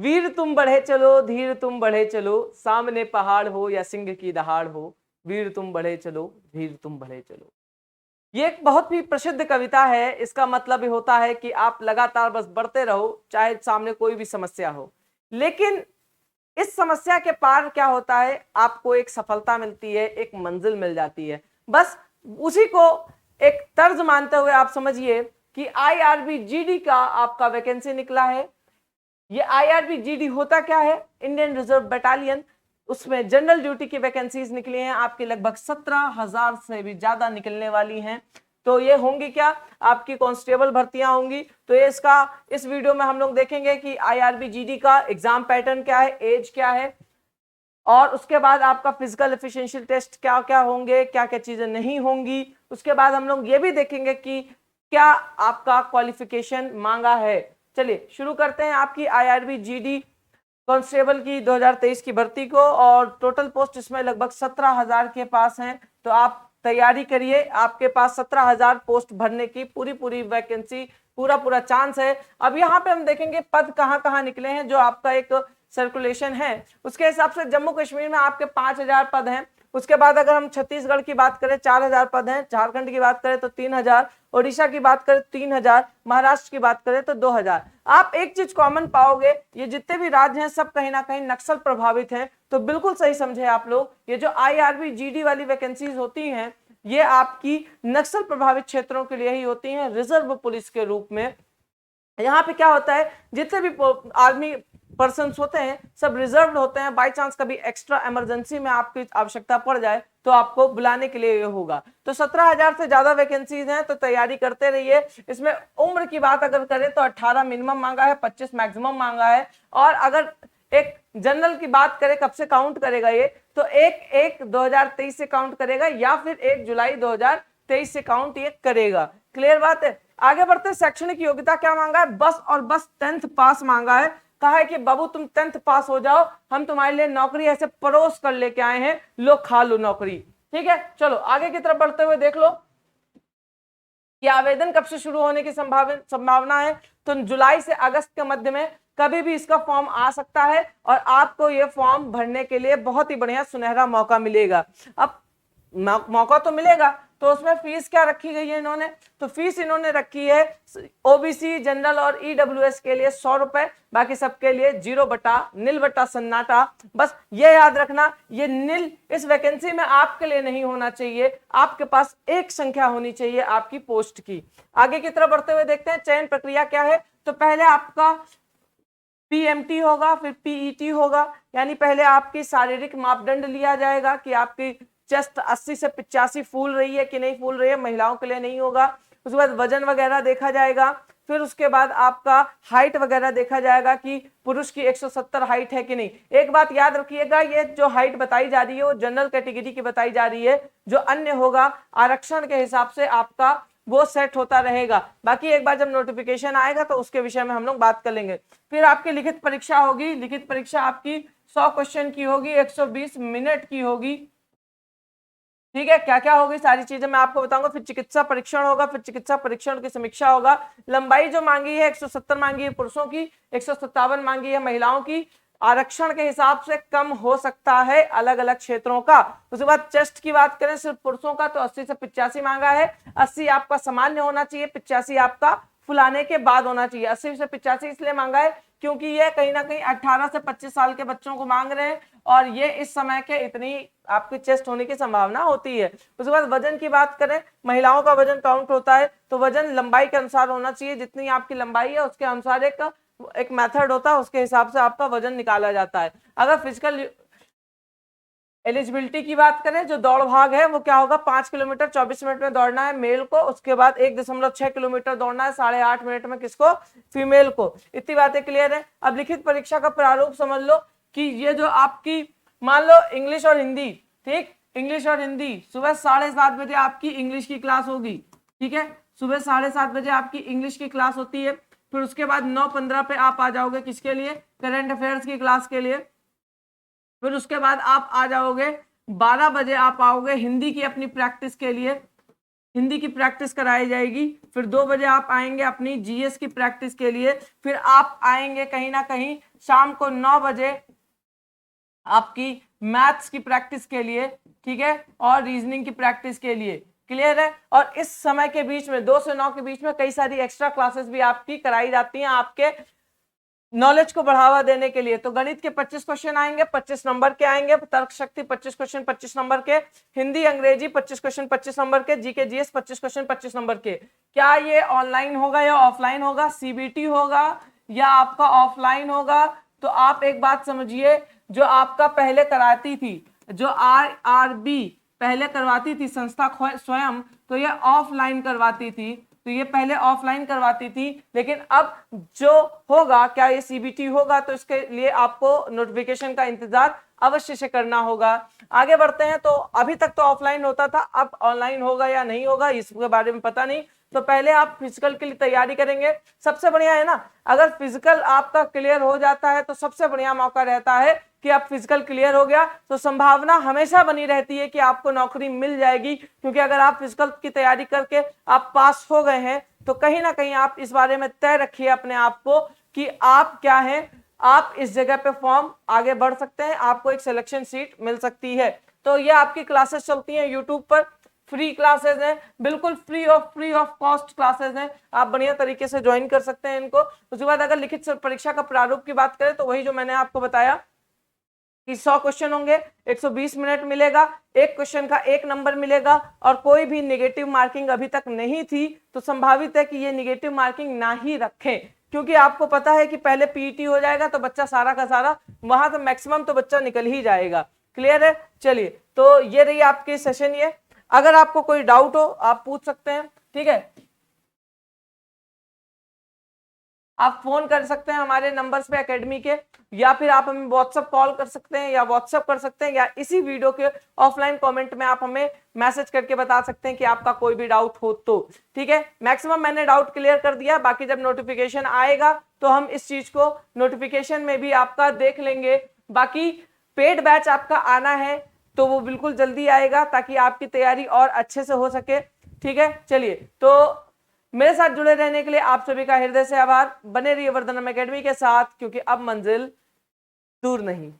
वीर तुम बढ़े चलो, धीर तुम बढ़े चलो, सामने पहाड़ हो या सिंह की दहाड़ हो, वीर तुम बढ़े चलो, धीर तुम बढ़े चलो। ये एक बहुत ही प्रसिद्ध कविता है। इसका मतलब ये होता है कि आप लगातार बस बढ़ते रहो, चाहे सामने कोई भी समस्या हो। लेकिन इस समस्या के पार क्या होता है, आपको एक सफलता मिलती है, एक मंजिल मिल जाती है। बस उसी को एक तर्ज मानते हुए आप समझिए कि आईआरबी जीडी का आपका वैकेंसी निकला है। ये आईआरबी जीडी होता क्या है, इंडियन रिजर्व बटालियन। उसमें जनरल ड्यूटी की वैकेंसीज निकली हैं आपकी, लगभग 17,000 से भी ज्यादा निकलने वाली हैं। तो ये होंगी क्या, आपकी कांस्टेबल भर्तियां होंगी। तो ये इसका इस वीडियो में हम लोग देखेंगे कि आईआरबी जीडी का एग्जाम पैटर्न क्या है, एज क्या है, और उसके बाद आपका फिजिकल एफिशिएंसी टेस्ट क्या क्या होंगे, क्या क्या चीजें नहीं होंगी। उसके बाद हम लोग ये भी देखेंगे कि क्या आपका क्वालिफिकेशन मांगा है। चलिए शुरू करते हैं आपकी आईआरबी जीडी कांस्टेबल की 2023 की भर्ती को। और टोटल पोस्ट इसमें लगभग 17,000 के पास हैं। तो आप तैयारी करिए, आपके पास 17,000 पोस्ट भरने की पूरी वैकेंसी, पूरा चांस है। अब यहाँ पे हम देखेंगे पद कहाँ कहाँ निकले हैं, जो आपका एक सर्कुलेशन है उसके हिसाब से जम्मू कश्मीर में आपके 5,000 पद हैं। उसके बाद अगर हम छत्तीसगढ़ की बात करें 4,000 पद हैं, झारखंड की बात करें तो 3,000, उड़ीसा की बात करें 3,000, महाराष्ट्र की बात करें तो 2,000। आप एक चीज कॉमन पाओगे, ये जितने भी राज्य हैं सब कहीं ना कहीं नक्सल प्रभावित हैं। तो बिल्कुल सही समझे आप लोग, ये जो आईआरबी जीडी वाली वैकेंसीज होती हैं ये आपकी नक्सल प्रभावित क्षेत्रों के लिए ही होती हैं, रिजर्व पुलिस के रूप में। यहाँ पे क्या होता है, जितने भी आर्मी पर्सन्स होते हैं सब रिजर्व होते हैं। बाई चांस कभी एक्स्ट्रा इमरजेंसी में आपकी आवश्यकता पड़ जाए तो आपको बुलाने के लिए ये होगा। तो 17,000 से ज्यादा वैकेंसीज हैं, तो तैयारी करते रहिए। इसमें उम्र की बात अगर करें तो 18 मिनिमम मांगा है, 25 मैक्सिमम मांगा है। और अगर एक जनरल की बात करें कब से काउंट करेगा ये, तो 1/1/2023 से काउंट करेगा या फिर 1 जुलाई 2023 से काउंट ये करेगा। क्लियर बात है। आगे बढ़ते, शैक्षणिक योग्यता क्या मांगा है, बस और बस 10th पास मांगा है। कहा है कि बाबू तुम 10th पास हो जाओ, हम तुम्हारे लिए नौकरी ऐसे परोस कर लेके आए हैं, लो खा लो नौकरी। ठीक है, चलो आगे की तरफ बढ़ते हुए देख लो कि आवेदन कब से शुरू होने की संभावना है। तो जुलाई से अगस्त के मध्य में कभी भी इसका फॉर्म आ सकता है और आपको ये फॉर्म भरने के लिए बहुत ही बढ़िया सुनहरा मौका मिलेगा। अब मौका तो मिलेगा, तो उसमें फीस क्या रखी गई है इन्होंने, तो फीस इन्होंने रखी है ओबीसी, जनरल और ईडब्ल्यूएस के लिए 100 रुपए, बाकी सबके लिए 0/निल सन्नाटा। बस ये याद रखना, ये निल इस वैकेंसी में आपके लिए नहीं होना चाहिए, आपके पास एक संख्या होनी चाहिए आपकी पोस्ट की। आगे की तरफ बढ़ते हुए देखते हैं चयन प्रक्रिया क्या है। तो पहले आपका पीएमटी होगा, फिर पीईटी होगा, यानी पहले आपकी शारीरिक मापदंड लिया जाएगा कि आपकी चेस्ट 80 से 85 फूल रही है कि नहीं फूल रही है, महिलाओं के लिए नहीं होगा। उसके बाद वजन वगैरह देखा जाएगा, फिर उसके बाद आपका हाइट वगैरह देखा जाएगा कि पुरुष की 170 हाइट है कि नहीं। एक बात याद रखिएगा, ये जो हाइट बताई जा रही है वो जनरल कैटेगरी की बताई जा रही है, जो अन्य होगा आरक्षण के हिसाब से आपका वो सेट होता रहेगा। बाकी एक बार जब नोटिफिकेशन आएगा तो उसके विषय में हम लोग बात कर लेंगे। फिर आपकी लिखित परीक्षा होगी, लिखित परीक्षा आपकी 100 क्वेश्चन की होगी, 120 मिनट की होगी। ठीक है, क्या क्या होगी सारी चीजें मैं आपको बताऊंगा। फिर चिकित्सा परीक्षण होगा, फिर चिकित्सा परीक्षण की समीक्षा होगा। लंबाई जो मांगी है 170 मांगी है पुरुषों की, 157 मांगी है महिलाओं की। आरक्षण के हिसाब से कम हो सकता है अलग अलग क्षेत्रों का। उसके बाद चेस्ट की बात करें सिर्फ पुरुषों का तो 80 से 85 मांगा है। 80 आपका सामान्य होना चाहिए, 85 आपका फुलाने के बाद होना चाहिए। 80 से 85 इसलिए मांगा है क्योंकि ये कहीं ना कहीं 18 से 25 साल के बच्चों को मांग रहे हैं और ये इस समय के इतनी आपकी चेस्ट होने की संभावना होती है। उसके बाद वजन की बात करें, महिलाओं का वजन काउंट होता है तो वजन लंबाई के अनुसार होना चाहिए, जितनी आपकी लंबाई है उसके अनुसार एक मेथड होता है, उसके हिसाब से आपका वजन निकाला जाता है। अगर फिजिकल एलिजिबिलिटी की बात करें, जो दौड़ भाग है वो क्या होगा, 5 किलोमीटर 24 मिनट में दौड़ना है मेल को, उसके बाद 1.6 किलोमीटर दौड़ना है 8.5 मिनट में किसको, फीमेल को। इतनी बातें क्लियर है। अब लिखित परीक्षा का प्रारूप समझ लो कि ये जो आपकी मान लो इंग्लिश और हिंदी, ठीक, इंग्लिश और हिंदी सुबह 7:30 बजे आपकी इंग्लिश की क्लास होगी। ठीक है, सुबह 7:30 बजे आपकी इंग्लिश की क्लास होती है। फिर उसके बाद 9:15 पे आप आ जाओगे किसके लिए, करंट अफेयर्स की क्लास के लिए। फिर उसके बाद आप आ जाओगे 12 बजे आप आओगे हिंदी की अपनी प्रैक्टिस के लिए। हिंदी की प्रैक्टिस कराई जाएगी, फिर 2 बजे आप आएंगे अपनी जीएस की प्रैक्टिस के लिए, फिर आप आएंगे कहीं ना कहीं शाम को 9 बजे आपकी मैथ्स की प्रैक्टिस के लिए, ठीक है, और रीजनिंग की प्रैक्टिस के लिए। क्लियर है? और इस समय के बीच में 2 से 9 के बीच में कई सारी एक्स्ट्रा क्लासेस भी आपकी कराई जाती हैं आपके नॉलेज को बढ़ावा देने के लिए। तो गणित के 25 क्वेश्चन आएंगे, 25 नंबर के आएंगे, तर्क शक्ति 25 क्वेश्चन 25 नंबर के, हिंदी अंग्रेजी 25 क्वेश्चन 25 नंबर के, जीके जीएस 25 क्वेश्चन 25 नंबर के। क्या ये ऑनलाइन होगा या ऑफलाइन होगा? सीबीटी होगा या आपका ऑफलाइन होगा? तो आप एक बात समझिए, जो आपका पहले कराती थी, जो आरआरबी पहले करवाती थी संस्था स्वयं, तो ये ऑफलाइन करवाती थी, तो ये पहले ऑफलाइन करवाती थी, लेकिन अब जो होगा, क्या ये सीबीटी होगा, तो इसके लिए आपको नोटिफिकेशन का इंतजार अवश्य से करना होगा। आगे बढ़ते हैं। तो अभी तक तो ऑफलाइन होता था, अब ऑनलाइन होगा या नहीं होगा इसके बारे में पता नहीं। तो पहले आप फिजिकल के लिए तैयारी करेंगे, सबसे बढ़िया है ना, अगर फिजिकल आपका क्लियर हो जाता है तो सबसे बढ़िया मौका रहता है कि आप फिजिकल क्लियर हो गया तो संभावना हमेशा बनी रहती है कि आपको नौकरी मिल जाएगी, क्योंकि अगर आप फिजिकल की तैयारी करके आप पास हो गए हैं तो कहीं ना कहीं आप इस बारे में तय रखिए अपने आप को कि आप क्या हैं, आप इस जगह पे फॉर्म आगे बढ़ सकते हैं, आपको एक सिलेक्शन सीट मिल सकती है। तो ये आपकी क्लासेस चलती हैं यूट्यूब पर, फ्री क्लासेस हैं, बिल्कुल फ्री ऑफ कॉस्ट क्लासेस हैं, आप बढ़िया तरीके से ज्वाइन कर सकते हैं इनको। उसके बाद अगर लिखित परीक्षा का प्रारूप की बात करें तो वही जो मैंने आपको बताया कि 100 क्वेश्चन होंगे, 120 मिनट मिलेगा, एक क्वेश्चन का 1 नंबर मिलेगा, और कोई भी नेगेटिव मार्किंग अभी तक नहीं थी, तो संभावित है कि ये नेगेटिव मार्किंग ना ही रखें, क्योंकि आपको पता है कि पहले पीईटी हो जाएगा तो बच्चा सारा का सारा वहां तो मैक्सिमम तो बच्चा निकल ही जाएगा। क्लियर है? चलिए, तो ये रही आपकी सेशन। ये अगर आपको कोई डाउट हो आप पूछ सकते हैं, ठीक है, आप फोन कर सकते हैं हमारे नंबर्स पे एकेडमी के, या फिर आप हमें व्हाट्सएप कॉल कर सकते हैं या व्हाट्सएप कर सकते हैं, या इसी वीडियो के ऑफलाइन कमेंट में आप हमें मैसेज करके बता सकते हैं कि आपका कोई भी डाउट हो तो। ठीक है, मैक्सिमम मैंने डाउट क्लियर कर दिया, बाकी जब नोटिफिकेशन आएगा तो हम इस चीज को नोटिफिकेशन में भी आपका देख लेंगे। बाकी पेड बैच आपका आना है तो वो बिल्कुल जल्दी आएगा ताकि आपकी तैयारी और अच्छे से हो सके। ठीक है, चलिए, तो मेरे साथ जुड़े रहने के लिए आप सभी का हृदय से आभार। बने रहिए वर्धनम एकेडमी के साथ, क्योंकि अब मंजिल दूर नहीं।